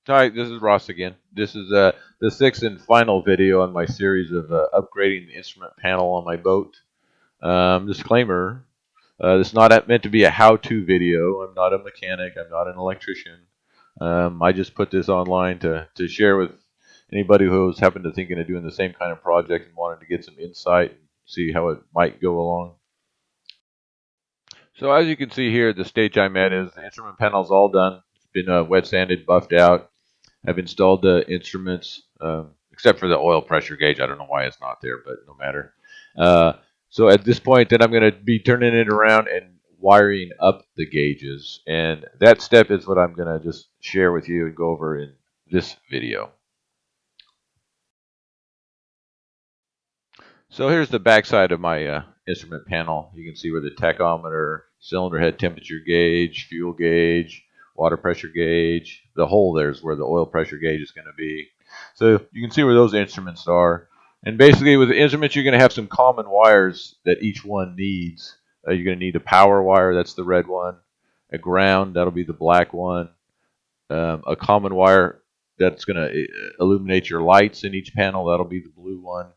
Hi, this is Ross again. This is the sixth and final video on my series of upgrading the instrument panel on my boat. Disclaimer: this is not meant to be a how-to video. I'm not a mechanic. I'm not an electrician. I just put this online to share with anybody who's happened to thinking of doing the same kind of project and wanted to get some insight and see how it might go along. So as you can see here, the stage I'm at is the instrument panel's all done. It's been wet sanded, buffed out. I've installed the instruments, except for the oil pressure gauge. I don't know why it's not there, but no matter. Uh, so at this point, then I'm going to be turning it around and wiring up the gauges. And that step is what I'm going to just share with you and go over in this video. So here's the backside of my instrument panel. You can see where the tachometer, cylinder head temperature gauge, fuel gauge, water pressure gauge. The hole there is where the oil pressure gauge is going to be. So you can see where those instruments are. And basically with the instruments, you're going to have some common wires that each one needs. You're going to need a power wire, that's the red one. A ground, that'll be the black one. A common wire that's going to illuminate your lights in each panel, that'll be the blue one.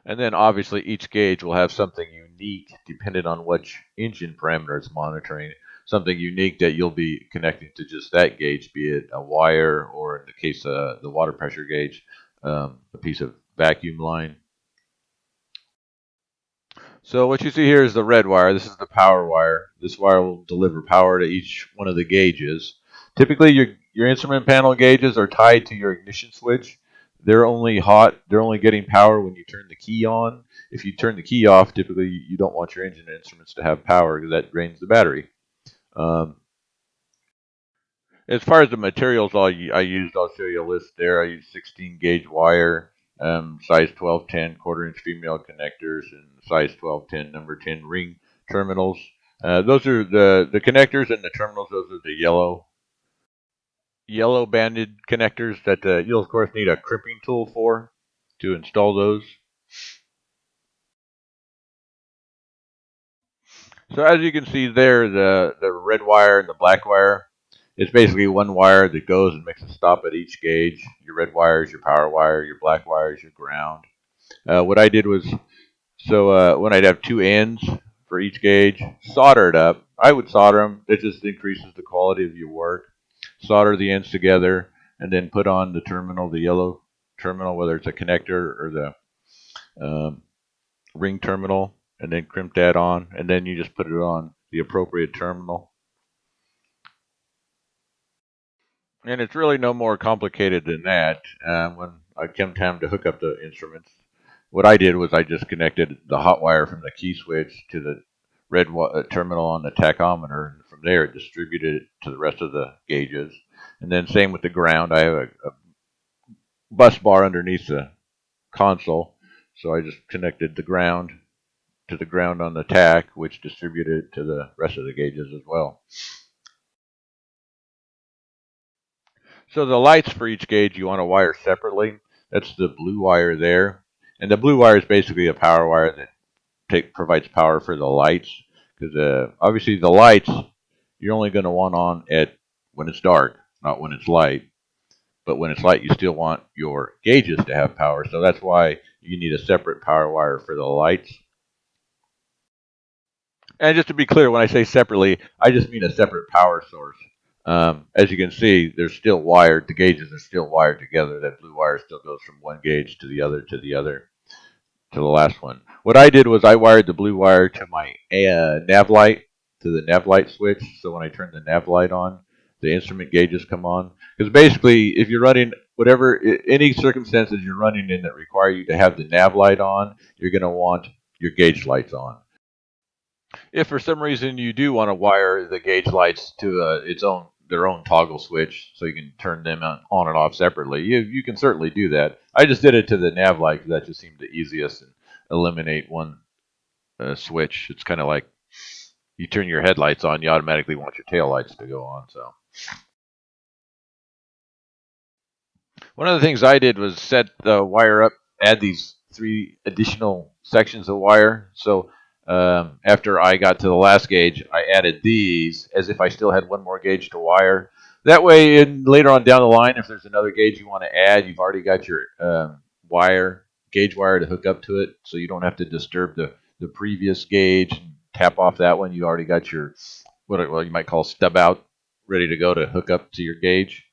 And then obviously each gauge will have something unique depending on which engine parameter it's monitoring. Something unique that you'll be connecting to just that gauge, be it a wire or in the case of the water pressure gauge, a piece of vacuum line. So what you see here is the red wire. This is the power wire. This wire will deliver power to each one of the gauges. Typically, your instrument panel gauges are tied to your ignition switch. They're only hot. They're only getting power when you turn the key on. If you turn the key off, typically you don't want your engine instruments to have power because that drains the battery. Um, as far as the materials I used, I'll show you a list there. I used 16 gauge wire, size 1210 quarter-inch female connectors, and size 1210 number 10 ring terminals. Those are the connectors and the terminals. Those are the yellow banded connectors that you'll of course need a crimping tool for to install those. So as you can see there, the red wire and the black wire, it's basically one wire that goes and makes a stop at each gauge. Your red wire is your power wire, your black wire is your ground. What I did was, when I'd have two ends for each gauge, solder it up. I would solder them. It just increases the quality of your work. Solder the ends together, and then put on the terminal, the yellow terminal, whether it's a connector or the ring terminal, and then crimp that on, and then you just put it on the appropriate terminal. And it's really no more complicated than that. When I came time to hook up the instruments, what I did was I just connected the hot wire from the key switch to the red terminal on the tachometer, and from there it distributed it to the rest of the gauges. And then same with the ground. I have a bus bar underneath the console, so I just connected the ground to the ground on the tach, which distributed it to the rest of the gauges as well. So the lights for each gauge you want to wire separately. That's the blue wire there. And the blue wire is basically a power wire that provides power for the lights. Because obviously the lights, you're only going to want on at when it's dark, not when it's light. But when it's light, you still want your gauges to have power. So that's why you need a separate power wire for the lights. And just to be clear, when I say separately, I just mean a separate power source. As you can see, they're still wired. The gauges are still wired together. That blue wire still goes from one gauge to the other, to the other, to the last one. What I did was I wired the blue wire to my nav light, to the nav light switch. So when I turn the nav light on, the instrument gauges come on. Because basically, if you're running whatever, any circumstances you're running in that require you to have the nav light on, you're going to want your gauge lights on. If for some reason you do want to wire the gauge lights to their own toggle switch, so you can turn them on and off separately, you can certainly do that. I just did it to the nav light because that just seemed the easiest and eliminate one switch. It's kind of like you turn your headlights on, you automatically want your tail lights to go on. So one of the things I did was set the wire up, add these three additional sections of wire. So after I got to the last gauge, I added these as if I still had one more gauge to wire. That way, later on down the line, if there's another gauge you want to add, you've already got your gauge wire to hook up to it, so you don't have to disturb the previous gauge and tap off that one. You already got your what you might call stub out ready to go to hook up to your gauge.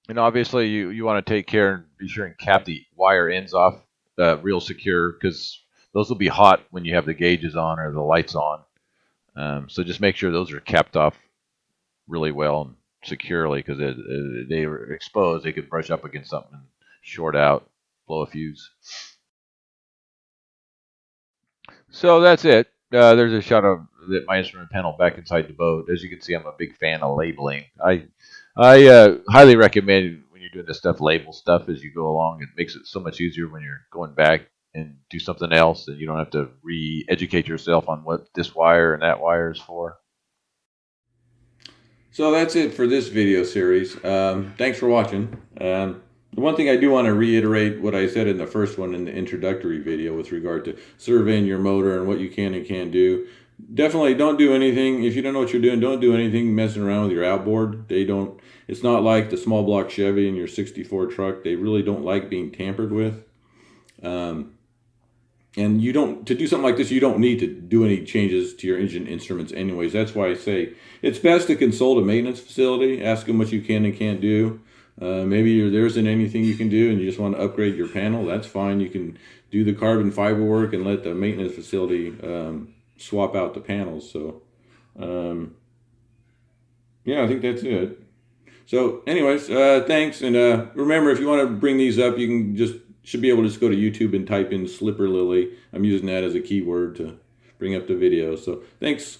And obviously, you want to take care and be sure and cap the wire ends off real secure, because those will be hot when you have the gauges on or the lights on. So just make sure those are capped off really well and securely, because they are exposed. They could brush up against something and short out, blow a fuse. So that's it. There's a shot of my instrument panel back inside the boat. As you can see, I'm a big fan of labeling. I highly recommend when you're doing this stuff, label stuff as you go along. It makes it so much easier when you're going back and do something else, and you don't have to re-educate yourself on what this wire and that wire is for. So that's it for this video series. Thanks for watching. The one thing I do want to reiterate what I said in the first one in the introductory video with regard to surveying your motor and what you can and can't do. Definitely don't do anything. If you don't know what you're doing, don't do anything messing around with your outboard. It's not like the small block Chevy in your 64 truck. They really don't like being tampered with. And to do something like this, you don't need to do any changes to your engine instruments anyways. That's why I say it's best to consult a maintenance facility, ask them what you can and can't do. Maybe there isn't anything you can do and you just want to upgrade your panel. That's fine. You can do the carbon fiber work and let the maintenance facility swap out the panels. So, yeah, I think that's it. So, anyways, thanks. And remember, if you want to bring these up, you can should be able to just go to YouTube and type in Slipperlilly. I'm using that as a keyword to bring up the video. So, thanks.